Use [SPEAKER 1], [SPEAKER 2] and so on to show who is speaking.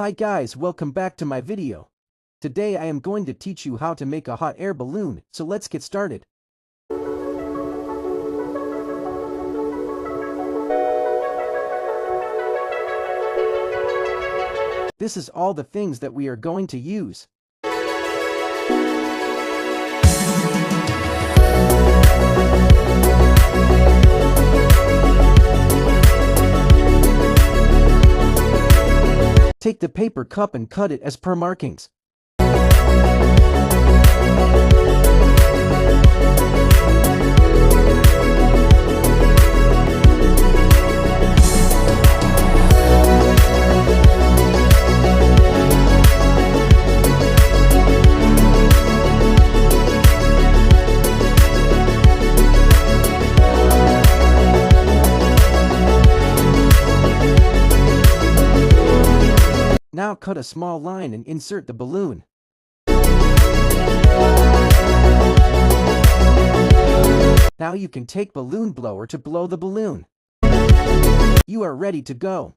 [SPEAKER 1] Hi guys, welcome back to my video. Today I am going to teach you how to make a hot air balloon, so let's get started. This is all the things that we are going to use. Take the paper cup and cut it as per markings. Now cut a small line and insert the balloon. Now you can take balloon blower to blow the balloon. You are ready to go.